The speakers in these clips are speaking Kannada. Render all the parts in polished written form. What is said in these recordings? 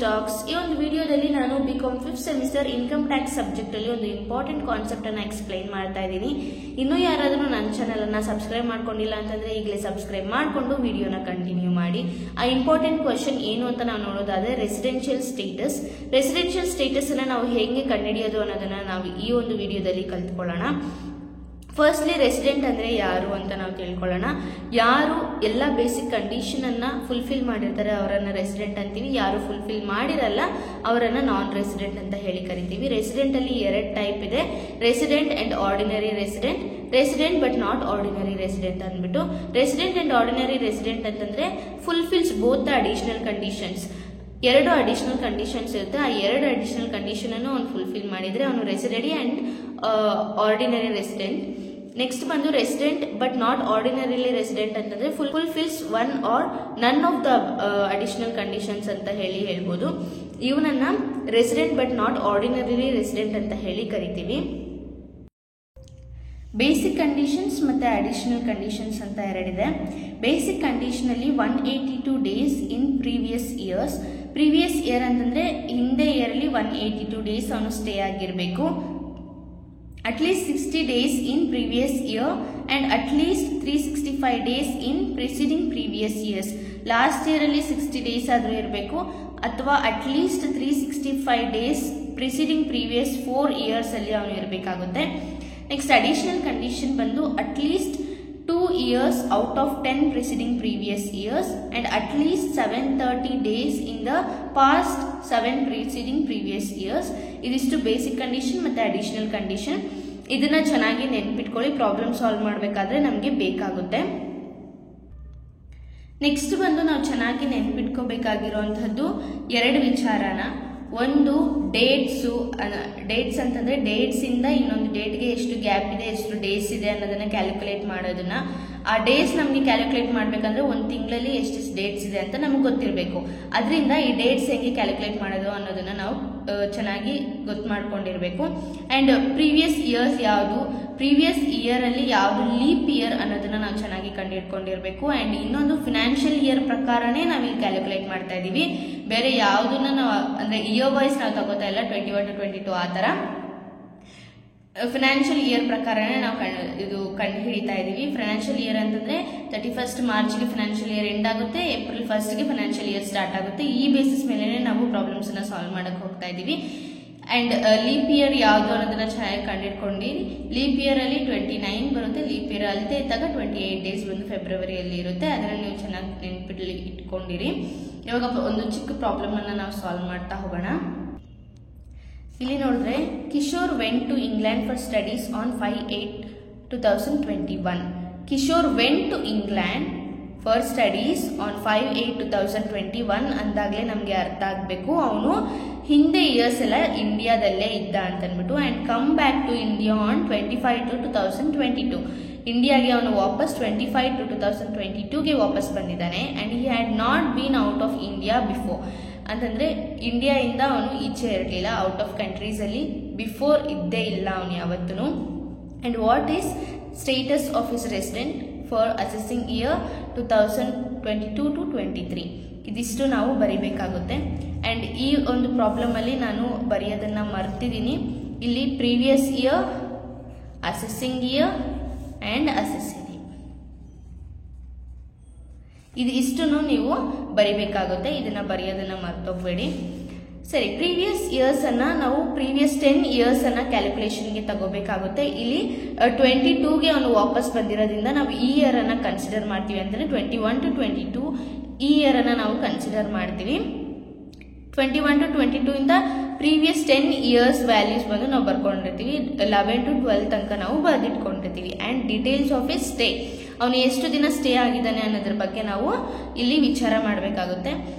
ಟಾಕ್ಸ್. ಈ ಒಂದು ವಿಡಿಯೋದಲ್ಲಿ ನಾನು B Com 5th semester income tax subject ಅಲ್ಲಿ ಒಂದು ಇಂಪಾರ್ಟೆಂಟ್ ಕಾನ್ಸೆಪ್ಟ್ ಅನ್ನ ಎಕ್ಸ್ಪ್ಲೈನ್ ಮಾಡ್ತಾ ಇದ್ದೀನಿ. ಇನ್ನೂ ಯಾರಾದರೂ ನನ್ನ ಚಾನಲ್ ಅನ್ನ ಸಬ್ಸ್ಕ್ರೈಬ್ ಮಾಡ್ಕೊಂಡಿಲ್ಲ ಅಂತಂದ್ರೆ ಈಗಲೇ ಸಬ್ಸ್ಕ್ರೈಬ್ ಮಾಡಿಕೊಂಡು ವಿಡಿಯೋನ ಕಂಟಿನ್ಯೂ ಮಾಡಿ. ಆ ಇಂಪಾರ್ಟೆಂಟ್ ಕ್ವಶನ್ ಏನು ಅಂತ ನಾವು ನೋಡೋದಾದ್ರೆ ರೆಸಿಡೆನ್ಷಿಯಲ್ ಸ್ಟೇಟಸ್ ಅನ್ನ ನಾವು ಹೇಗೆ ಕಂಡುಹಿಡಿಯೋದು ಅನ್ನೋದನ್ನ ನಾವು ಈ ಒಂದು ವಿಡಿಯೋದಲ್ಲಿ ಕಲ್ತ್ಕೊಳ್ಳೋಣ. ಫಸ್ಟ್ಲಿ ರೆಸಿಡೆಂಟ್ ಅಂದರೆ ಯಾರು ಅಂತ ನಾವು ತಿಳ್ಕೊಳ್ಳೋಣ. ಯಾರು ಎಲ್ಲ ಬೇಸಿಕ್ ಕಂಡೀಷನ್ ಅನ್ನ ಫುಲ್ಫಿಲ್ ಮಾಡಿರ್ತಾರೆ ಅವರನ್ನ ರೆಸಿಡೆಂಟ್ ಅಂತೀವಿ. ಯಾರು ಫುಲ್ಫಿಲ್ ಮಾಡಿರಲ್ಲ ಅವರನ್ನ ನಾನ್ ರೆಸಿಡೆಂಟ್ ಅಂತ ಹೇಳಿ ಕರಿತೀವಿ. ರೆಸಿಡೆಂಟ್ ಅಲ್ಲಿ 2 ಟೈಪ್ ಇದೆ, resident and ordinary resident, resident but not ordinary resident ಅಂದ್ಬಿಟ್ಟು. ರೆಸಿಡೆಂಟ್ ಅಂಡ್ ಆರ್ಡಿನರಿ ರೆಸಿಡೆಂಟ್ ಅಂತಂದ್ರೆ fulfils both the additional conditions. 2 additional conditions ಇರುತ್ತೆ. ಆ 2 ಅಡಿಷನಲ್ ಕಂಡೀಷನ್ ಅನ್ನು ಅವ್ನು ಫುಲ್ಫಿಲ್ ಮಾಡಿದ್ರೆ ಅವನು resident and ordinary resident. Next ಬಂದು ರೆಸಿಡೆಂಟ್ ಬಟ್ ನಾಟ್ ಆರ್ಡಿನರಿಲಿ ರೆಸಿಡೆಂಟ್ ಅಂತಂದ್ರೆ fulfils one R none of the additional conditions ಅಂತ ಹೇಳ್ಬೋದು. ಇವನನ್ನ ರೆಸಿಡೆಂಟ್ ಬಟ್ ನಾಟ್ ಆರ್ಡಿನರಿಲಿ ರೆಸಿಡೆಂಟ್ ಅಂತ ಹೇಳಿ ಕರಿತೀವಿ. ಬೇಸಿಕ್ ಕಂಡೀಷನ್ಸ್ ಮತ್ತೆ ಅಡಿಷನಲ್ ಕಂಡೀಷನ್ಸ್ ಅಂತ 2 ಇದೆ. ಬೇಸಿಕ್ ಕಂಡೀಷನ್ ಅಲ್ಲಿ 182 ಡೇಸ್ ಇನ್ ಪ್ರೀವಿಯಸ್ ಇಯರ್ ಅಂತಂದ್ರೆ ಹಿಂದೆ ಇಯರ್ ಅಲ್ಲಿ 182 ಡೇಸ್ ಅವನು ಸ್ಟೇ ಆಗಿರಬೇಕು. At least 60 days in previous year and at least 365 days in preceding previous years. Last year ಅಲ್ಲಿ 60 ಡೇಸ್ ಆದ್ರೂ ಇರಬೇಕು ಅಥವಾ at least 365 days preceding previous 4 years ಅಲ್ಲಿ ಅವನು ಇರಬೇಕಾಗುತ್ತೆ. ನೆಕ್ಸ್ಟ್ ಅಡಿಷನಲ್ ಕಂಡೀಷನ್ ಬಂದು at least 2 years out of 10 preceding previous years and at least 730 days in the past 7 preceding previous years. ಇದಿಷ್ಟು ಬೇಸಿಕ್ ಕಂಡೀಷನ್ ಮತ್ತೆ ಅಡಿಷನಲ್ ಕಂಡೀಷನ್. ಇದನ್ನ ಚೆನ್ನಾಗಿ ನೆನ್ಪಿಟ್ಕೊಳ್ಳಿ, ಪ್ರಾಬ್ಲಮ್ ಸಾಲ್ವ್ ಮಾಡಬೇಕಾದ್ರೆ ನಮಗೆ ಬೇಕಾಗುತ್ತೆ. ನೆಕ್ಸ್ಟ್ ಬಂದು ನಾವು ಚೆನ್ನಾಗಿ ನೆನ್ಪಿಟ್ಕೋಬೇಕಾಗಿರುವಂತಹದ್ದು 2 ವಿಚಾರನ. ಒಂದು ಡೇಟ್ಸ್ ಅಂತಂದ್ರೆ ಡೇಟ್ಸ್ ಇಂದ ಇನ್ನೊಂದು ಡೇಟ್ಗೆ ಎಷ್ಟು ಗ್ಯಾಪ್ ಇದೆ, ಎಷ್ಟು ಡೇಸ್ ಇದೆ ಅನ್ನೋದನ್ನ ಕ್ಯಾಲ್ಕುಲೇಟ್ ಮಾಡೋದನ್ನ. ಆ ಡೇಸ್ ನಮ್ಗೆ ಕ್ಯಾಲ್ಕುಲೇಟ್ ಮಾಡ್ಬೇಕಂದ್ರೆ ಒಂದು ತಿಂಗಳಲ್ಲಿ ಎಷ್ಟು ಡೇಟ್ಸ್ ಇದೆ ಅಂತ ನಮ್ಗೆ ಗೊತ್ತಿರಬೇಕು. ಅದರಿಂದ ಈ ಡೇಟ್ಸ್ ಹೇಗೆ ಕ್ಯಾಲ್ಕುಲೇಟ್ ಮಾಡೋದು ಅನ್ನೋದನ್ನ ನಾವು ಚೆನ್ನಾಗಿ ಗೊತ್ತು ಮಾಡ್ಕೊಂಡಿರ್ಬೇಕು. ಅಂಡ್ ಪ್ರೀವಿಯಸ್ ಇಯರ್ಸ್ ಯಾವುದು, ಪ್ರೀವಿಯಸ್ ಇಯರ್ ಅಲ್ಲಿ ಯಾವುದು ಲೀಪ್ ಇಯರ್ ಅನ್ನೋದನ್ನ ನಾವು ಚೆನ್ನಾಗಿ ಕಂಡುಹಿಡ್ಕೊಂಡಿರ್ಬೇಕು. ಅಂಡ್ ಇನ್ನೊಂದು ಫಿನಾನ್ಷಿಯಲ್ ಇಯರ್ ಪ್ರಕಾರನೇ ನಾವಿಲ್ಲಿ ಕ್ಯಾಲ್ಕುಲೇಟ್ ಮಾಡ್ತಾ ಇದೀವಿ, ಬೇರೆ ಯಾವುದನ್ನ ನಾವು ಅಂದ್ರೆ ಇಯರ್ ವೈಸ್ ನಾವು ತಗೋತಾ ಇಲ್ಲ, 21 to 22 ಆ ತರ ಫಿನಾನ್ಷಿಯಲ್ ಇಯರ್ ಪ್ರಕಾರನೇ ನಾವು ಇದು ಕಂಡು ಹಿಡಿತಾ ಇದೀವಿ. ಫಿನಾನ್ಷಿಯಲ್ ಇಯರ್ ಅಂತಂದ್ರೆ 31st ಮಾರ್ಚ್ಗೆ ಫಿನಾನ್ಷಿಯಲ್ ಇಯರ್ ಎಂಡ್ ಆಗುತ್ತೆ, ಏಪ್ರಿಲ್ 1ಗೆ ಫಿನಾನ್ಷಿಯಲ್ ಇಯರ್ ಸ್ಟಾರ್ಟ್ ಆಗುತ್ತೆ. ಈ ಬೇಸಿಸ್ ಮೇಲೆ ನಾವು ಪ್ರಾಬ್ಲಮ್ಸ್ ಅನ್ನ ಸಾಲ್ವ್ ಮಾಡಕ್ ಹೋಗ್ತಾ ಇದೀವಿ. ಅಂಡ್ ಲೀಪ್ ಇಯರ್ ಯಾವುದು ಅನ್ನೋದನ್ನ ಚೆನ್ನಾಗಿ ಕಂಡಿಡ್ಕೊಂಡಿರಿ. ಲೀಪ್ ಇಯರ್ ಅಲ್ಲಿ 29 ಬರುತ್ತೆ, ಲೀಪ್ ಇಯರ್ ಅಲ್ಲದೆ ಇದ್ದಾಗ 28 ಡೇಸ್ ಬಂದು ಫೆಬ್ರವರಿಯಲ್ಲಿ ಇರುತ್ತೆ. ಅದನ್ನ ನೀವು ಚೆನ್ನಾಗಿ ಇಟ್ಕೊಂಡಿರಿ. ಇವಾಗ ಒಂದು ಚಿಕ್ಕ ಪ್ರಾಬ್ಲಮ್ ಅನ್ನ ನಾವು ಸಾಲ್ವ್ ಮಾಡ್ತಾ ಹೋಗೋಣ. ಇಲ್ಲಿ ನೋಡಿದ್ರೆ Kishore went to England for studies on 5/8/2021. Kishore went to England for studies on 5/8/2021 ಅಂದಾಗಲೇ ನಮಗೆ ಅರ್ಥ ಆಗಬೇಕು ಅವನು ಹಿಂದೆ ಇಯರ್ಸ್ ಎಲ್ಲ ಇಂಡಿಯಾದಲ್ಲೇ ಇದ್ದ ಅಂತ ಅಂದ್ಬಿಟ್ಟು. And come back to India on 25/2/2022. ಇಂಡಿಯಾಗೆ ಅವನು ವಾಪಸ್ 25/2/2022ಗೆ ವಾಪಸ್ ಬಂದಿದ್ದಾನೆ. And he had not been out of India before ಅಂತಂದ್ರೆ ಇಂಡಿಯಾದಿಂದ ಅವನು ಈಚೆ ಇರಲಿಲ್ಲ, ಔಟ್ ಆಫ್ ಕಂಟ್ರೀಸ್ ಅಲ್ಲಿ ಬಿಫೋರ್ ಇದ್ದೇ ಇಲ್ಲ ಅವನು ಯಾವತ್ತೂ. And what is status of his resident for assessing year 2022 to 23. ಇದಿಷ್ಟು ನಾವು ಬರಿಬೇಕಾಗುತ್ತೆ. ಅಂಡ್ ಈ ಒಂದು ಪ್ರಾಬ್ಲಮ್ ಅಲ್ಲಿ ನಾನು ಬರೆಯೋದನ್ನ ಮರ್ತಿದ್ದೀನಿ. ಇಲ್ಲಿ previous year, accessing year and accessing ಇದು ಇಷ್ಟನ್ನು ನೀವು ಬರಿಬೇಕಾಗುತ್ತೆ. ಇದನ್ನ ಬರೆಯೋದನ್ನ ಮರ್ತೋಗ್ಬೇಡಿ. ಸರಿ, ಪ್ರೀವಿಯಸ್ ಇಯರ್ಸ್ ಅನ್ನ ನಾವು ಪ್ರೀವಿಯಸ್ 10 ಇಯರ್ಸ್ ಅನ್ನ ಕ್ಯಾಲ್ಕುಲೇಷನ್ಗೆ ತಗೋಬೇಕಾಗುತ್ತೆ. ಇಲ್ಲಿ 22ಗೆ ಅವನು ವಾಪಸ್ ಬಂದಿರೋದ್ರಿಂದ ನಾವು ಈ ಇಯರ್ ಅನ್ನ ಕನ್ಸಿಡರ್ ಮಾಡ್ತೀವಿ. ಅಂದ್ರೆ 21 to 22 ಈ ಇಯರ್ ಅನ್ನ ನಾವು ಕನ್ಸಿಡರ್ ಮಾಡ್ತೀವಿ. 21 to 22 ಇಂದ ಪ್ರೀವಿಯಸ್ 10 ಇಯರ್ಸ್ ವ್ಯಾಲ್ಯೂಸ್ ಬಂದು ನಾವು ಬರ್ಕೊಂಡಿರ್ತೀವಿ. 11 to 12 ತನಕ ನಾವು ಬರೆದಿಟ್ಕೊಂಡಿರ್ತೀವಿ. And details of his stay, ಅವನು ಎಷ್ಟು ದಿನ ಸ್ಟೇ ಆಗಿದ್ದಾನೆ ಅನ್ನೋದ್ರ ಬಗ್ಗೆ ನಾವು ಇಲ್ಲಿ ವಿಚಾರ ಮಾಡಬೇಕಾಗುತ್ತೆ.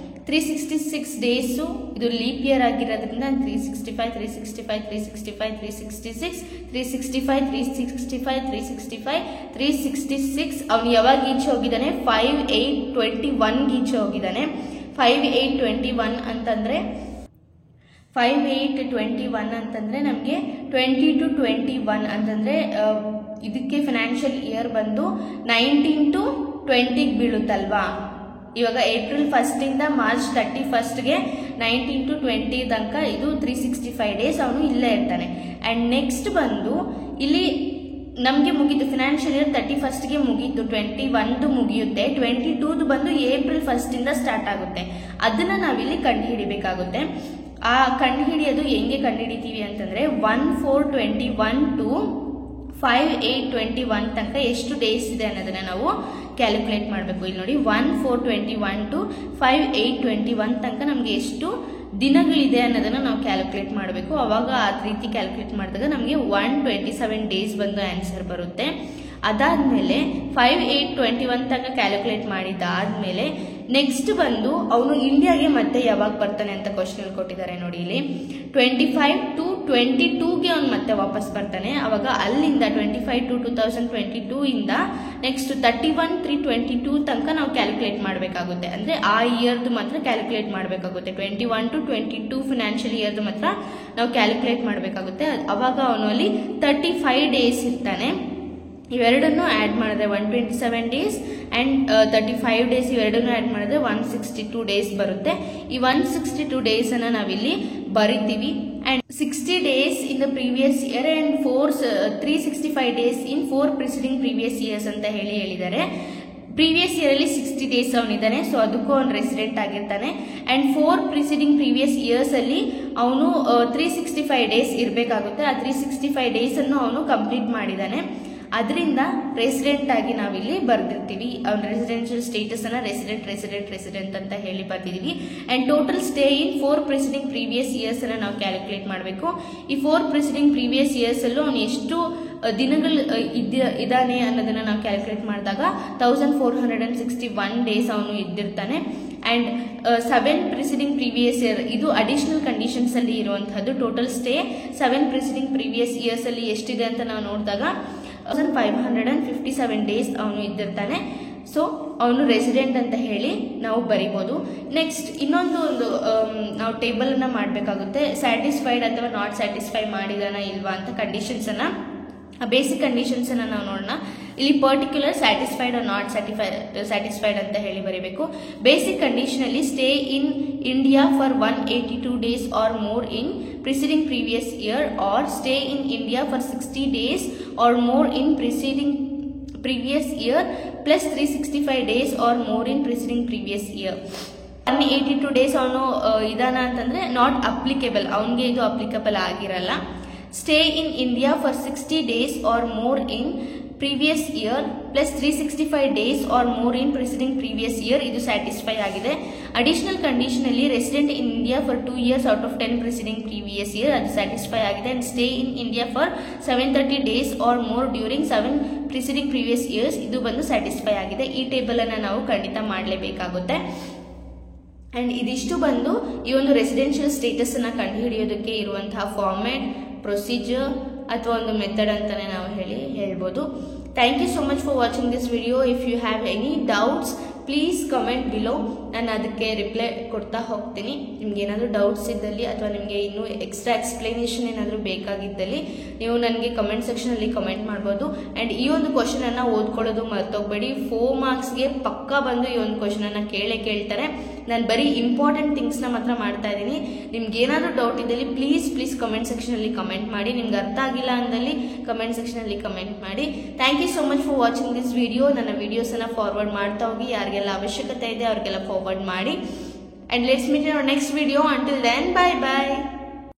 366 ಡೇಸು ಇದು ಲೀಪ್ ಇಯರ್ ಆಗಿರೋದ್ರಿಂದ 365 365 365 366 365 365 365 366 ಅವನು ಯಾವಾಗ ಈಚೆ ಹೋಗಿದ್ದಾನೆ, 5/8/21 ಈಚೆ ಹೋಗಿದ್ದಾನೆ. 5/8/21 ಅಂತಂದ್ರೆ 5/8/21 ಅಂತಂದ್ರೆ ನಮಗೆ 20 to 21 ಅಂತಂದ್ರೆ ಇದಕ್ಕೆ ಫಿನಾನ್ಷಿಯಲ್ ಇಯರ್ ಬಂದು 19 to 20 ಬೀಳುತ್ತಲ್ವಾ. ಇವಾಗ ಏಪ್ರಿಲ್ 1 ಇಂದ ಮಾರ್ಚ್ 31ಗೆ 19 to 20 ತನಕ ಇದು 365 ಡೇಸ್ ಅವನು ಇಲ್ಲೇ ಇರ್ತಾನೆ. ಅಂಡ್ ನೆಕ್ಸ್ಟ್ ಬಂದು ಇಲ್ಲಿ ನಮಗೆ ಮುಗೀತು ಫಿನಾನ್ಷಿಯಲ್ ಇಯರ್ 31ಗೆ ಮುಗೀತು, 21 ಮುಗಿಯುತ್ತೆ, 22 ಬಂದು ಏಪ್ರಿಲ್ 1 ಇಂದ ಸ್ಟಾರ್ಟ್ ಆಗುತ್ತೆ. ಅದನ್ನ ನಾವಿಲ್ಲಿ ಕಂಡು ಹಿಡಿಬೇಕಾಗುತ್ತೆ. ಆ ಕಂಡು ಹಿಡಿಯೋದು ಹೆಂಗೆ ಕಂಡು ಹಿಡಿತೀವಿ ಅಂತಂದ್ರೆ 1/4/21 to 5/8/21 ತನಕ ಎಷ್ಟು ಡೇಸ್ ಇದೆ ಅನ್ನೋದನ್ನ ನಾವು ಕ್ಯಾಲ್ಕುಲೇಟ್ ಮಾಡಬೇಕು. ಇಲ್ಲಿ ನೋಡಿ 1/4/21 to 5/8/21 ತನಕ ನಮಗೆ ಎಷ್ಟು ದಿನಗಳಿದೆ ಅನ್ನೋದನ್ನ ನಾವು ಕ್ಯಾಲ್ಕುಲೇಟ್ ಮಾಡಬೇಕು. ಅವಾಗ ಆ ರೀತಿ ಕ್ಯಾಲ್ಕುಲೇಟ್ ಮಾಡಿದಾಗ ನಮಗೆ 127 ಡೇಸ್ ಬಂದು ಆನ್ಸರ್ ಬರುತ್ತೆ. ಅದಾದ್ಮೇಲೆ 5/8/21 ತನಕ ಕ್ಯಾಲ್ಕುಲೇಟ್ ಮಾಡಿದ್ದಾದ್ಮೇಲೆ ನೆಕ್ಸ್ಟ್ ಬಂದು ಅವನು ಇಂಡಿಯಾಗೆ ಮತ್ತೆ ಯಾವಾಗ ಬರ್ತಾನೆ ಅಂತ ಕ್ವಶನ್ ಕೊಟ್ಟಿದ್ದಾರೆ ನೋಡಿ. ಇಲ್ಲಿ 25 to 22ಗೆ ಅವನು ಮತ್ತೆ ವಾಪಸ್ ಬರ್ತಾನೆ. ಅವಾಗ ಅಲ್ಲಿಂದ 25 to 2022 ಇಂದ ನೆಕ್ಸ್ಟ್ 31/3/22 ತನಕ ನಾವು ಕ್ಯಾಲ್ಕುಲೇಟ್ ಮಾಡಬೇಕಾಗುತ್ತೆ. ಅಂದ್ರೆ ಆ ಇಯರ್ದು ಮಾತ್ರ ಕ್ಯಾಲ್ಕುಲೇಟ್ ಮಾಡಬೇಕಾಗುತ್ತೆ. 21 to 22 ಫಿನಾನ್ಷಿಯಲ್ ಇಯರ್ದು ಮಾತ್ರ ನಾವು ಕ್ಯಾಲ್ಕುಲೇಟ್ ಮಾಡಬೇಕಾಗುತ್ತೆ. ಅವಾಗ ಅವನು ಅಲ್ಲಿ 35 ಡೇಸ್ ಇರ್ತಾನೆ. ಇವೆರಡನ್ನು ಆ್ಯಡ್ ಮಾಡಿದ್ರೆ 127 ಡೇಸ್ ಆ್ಯಂಡ್ 35 ಡೇಸ್ ಇವೆರಡನ್ನು ಆ್ಯಡ್ ಮಾಡಿದ್ರೆ 162 ಡೇಸ್ ಬರುತ್ತೆ. ಈ 162 ಡೇಸನ್ನು ನಾವಿಲ್ಲಿ ಬರಿತೀವಿ. And 60 days in the previous year and 365 days in 4 preceding previous years ಅಂತ ಹೇಳಿದ್ದಾರೆ. ಪ್ರೀವಿಯಸ್ ಇಯರ್ ಅಲ್ಲಿ 60 ಡೇಸ್ ಅವನಿದ್ದಾನೆ, ಸೊ ಅದಕ್ಕೂ ಅವನು ರೆಸಿಡೆಂಟ್ ಆಗಿರ್ತಾನೆ. ಅಂಡ್ 4 ಪ್ರಿಸಿಡಿಂಗ್ ಪ್ರೀವಿಯಸ್ ಇಯರ್ಸ್ ಅಲ್ಲಿ ಅವನು 365 ಡೇಸ್ ಇರಬೇಕಾಗುತ್ತೆ. ಆ 365 ಡೇಸ್ ಅನ್ನು ಅವನು ಕಂಪ್ಲೀಟ್ ಮಾಡಿದ್ದಾನೆ. ಅದರಿಂದ ರೆಸಿಡೆಂಟ್ ಆಗಿ ನಾವಿಲ್ಲಿ ಬರ್ದಿರ್ತೀವಿ. ಅವನ ರೆಸಿಡೆನ್ಷಿಯಲ್ ಸ್ಟೇಟಸ್ ಅನ್ನ ರೆಸಿಡೆಂಟ್ ಅಂತ ಹೇಳಿ ಬರ್ತಿದೀವಿ. And total stay in 4 preceding previous years ಅನ್ನ ನಾವು ಕ್ಯಾಲ್ಕುಲೇಟ್ ಮಾಡಬೇಕು. ಈ 4 ಪ್ರಿಸಿಡಿಂಗ್ ಪ್ರೀವಿಯಸ್ ಇಯರ್ಸ್ ಅಲ್ಲೂ ಅವನು ಎಷ್ಟು ದಿನಗಳು ಇದ್ದಾನೆ ಅನ್ನೋದನ್ನ ನಾವು ಕ್ಯಾಲ್ಕುಲೇಟ್ ಮಾಡಿದಾಗ 1461 ಡೇಸ್ ಅವನು ಇದ್ದಿರ್ತಾನೆ. ಅಂಡ್ 7 ಪ್ರಿಸಿಡಿಂಗ್ ಪ್ರೀವಿಯಸ್ ಇಯರ್ ಇದು ಅಡಿಷನಲ್ ಕಂಡೀಷನ್ಸ್ ಅಲ್ಲಿ ಇರುವಂತಹದ್ದು. Total stay 7 preceding previous years ಅಲ್ಲಿ ಎಷ್ಟಿದೆ ಅಂತ ನಾವು ನೋಡಿದಾಗ 1557 ಡೇಸ್ ಅವನು ಇದ್ದಿರ್ತಾನೆ. ಸೊ ಅವನು ರೆಸಿಡೆಂಟ್ ಅಂತ ಹೇಳಿ ನಾವು ಬರಿಬಹುದು. ನೆಕ್ಸ್ಟ್ ಇನ್ನೊಂದು ನಾವು ಟೇಬಲ್ ಅನ್ನ ಮಾಡಬೇಕಾಗುತ್ತೆ. ಸ್ಯಾಟಿಸ್ಫೈಡ್ ಅಥವಾ ನಾಟ್ ಸ್ಯಾಟಿಸ್ಫೈ ಮಾಡಿದಾನ ಇಲ್ವಾ ಅಂತ ಕಂಡೀಷನ್ಸ್ ಅನ್ನ, ಬೇಸಿಕ್ ಕಂಡೀಷನ್ಸ್ ಅನ್ನ ನಾವು ನೋಡೋಣ. ಇಲ್ಲಿ particular satisfied or not satisfied ಅಂತ ಹೇಳಿ ಬರೀಬೇಕು. ಬೇಸಿಕ್ ಕಂಡೀಷನ್ ಅಲ್ಲಿ stay in India for 182 days or more in preceding previous year or stay in India for 60 days or more in preceding previous year plus 365 days or more in preceding previous year. 182 days ಅವನು ಇದಾನ ಅಂತಂದ್ರೆ ನಾಟ್ ಅಪ್ಲಿಕೇಬಲ್, ಅವನಿಗೆ ಇದು ಅಪ್ಲಿಕಬಲ್ ಆಗಿರಲ್ಲ. Stay in India for 60 days or more in previous year plus 365 days or more in preceding previous year, ಇದು ಸ್ಯಾಟಿಸ್ಫೈ ಆಗಿದೆ. ಅಡಿಷನಲ್ ಕಂಡೀಷನ್ ಅಲ್ಲಿ resident in India for 2 years out of 10 preceding previous year, ಅದು ಸ್ಯಾಟಿಸ್ಫೈ ಆಗಿದೆ. And stay in India for 730 days or more during 7 preceding previous years, ಇದು ಬಂದು ಸ್ಯಾಟಿಸ್ಫೈ ಆಗಿದೆ. ಈ ಟೇಬಲ್ ಅನ್ನ ನಾವು ಖಂಡಿತ ಮಾಡಲೇಬೇಕಾಗುತ್ತೆ. ಅಂಡ್ ಇದಿಷ್ಟು ಬಂದು ಈ ಒಂದು ರೆಸಿಡೆನ್ಷಿಯಲ್ ಸ್ಟೇಟಸ್ ಅನ್ನ ಕಂಡುಹಿಡಿಯೋದಕ್ಕೆ ಇರುವಂತಹ ಫಾರ್ಮ್ಯಾಟ್, ಪ್ರೊಸೀಜರ್ ಅಥವಾ ಒಂದು ಮೆಥಡ್ ಅಂತಾನೆ ನಾವು ಹೇಳ್ಬೋದು. Thank you so much for watching this video. If you have any doubts please comment below, ನಾನು ಅದಕ್ಕೆ ರಿಪ್ಲೈ ಕೊಡ್ತಾ ಹೋಗ್ತೀನಿ. ನಿಮ್ಗೆ ಏನಾದರೂ ಡೌಟ್ಸ್ ಇದ್ದಲ್ಲಿ ಅಥವಾ ನಿಮಗೆ ಇನ್ನೂ ಎಕ್ಸ್ಟ್ರಾ ಎಕ್ಸ್ಪ್ಲನೇಷನ್ ಏನಾದರೂ ಬೇಕಾಗಿದ್ದಲ್ಲಿ ನೀವು ನನಗೆ ಕಮೆಂಟ್ ಸೆಕ್ಷನಲ್ಲಿ ಕಮೆಂಟ್ ಮಾಡ್ಬೋದು. ಆ್ಯಂಡ್ ಈ ಒಂದು ಕ್ವಶನ್ ಅನ್ನ ಓದ್ಕೊಳ್ಳೋದು ಮರ್ತೋಗ್ಬೇಡಿ. 4 ಮಾರ್ಕ್ಸ್ಗೆ ಪಕ್ಕಾ ಬಂದು ಈ ಒಂದು ಕ್ವಶನ್ ಅನ್ನ ಕೇಳ್ತಾರೆ. ನಾನು ಬರೀ ಇಂಪಾರ್ಟೆಂಟ್ ಥಿಂಗ್ಸ್ನ ಮಾತ್ರ ಮಾಡ್ತಾ ಇದ್ದೀನಿ. ನಿಮ್ಗೆ ಏನಾದರೂ ಡೌಟ್ ಇದ್ದಲ್ಲಿ ಪ್ಲೀಸ್ ಕಮೆಂಟ್ ಸೆಕ್ಷನಲ್ಲಿ ಕಮೆಂಟ್ ಮಾಡಿ. ನಿಮ್ಗೆ ಅರ್ಥ ಆಗಿಲ್ಲ ಅಂದಲ್ಲಿ ಕಮೆಂಟ್ ಸೆಕ್ಷನಲ್ಲಿ ಕಮೆಂಟ್ ಮಾಡಿ. Thank you so much for watching this video. ನನ್ನ ವಿಡಿಯೋಸನ್ನು ಫಾರ್ವರ್ಡ್ ಮಾಡ್ತಾ ಹೋಗಿ, ಯಾರಿಗೆಲ್ಲ ಅವಶ್ಯಕತೆ ಇದೆ ಅವ್ರಿಗೆಲ್ಲ ಫಾರ್ವರ್ಡ್ ಮಾಡಿ. And let's meet in our next video. Until then, bye bye.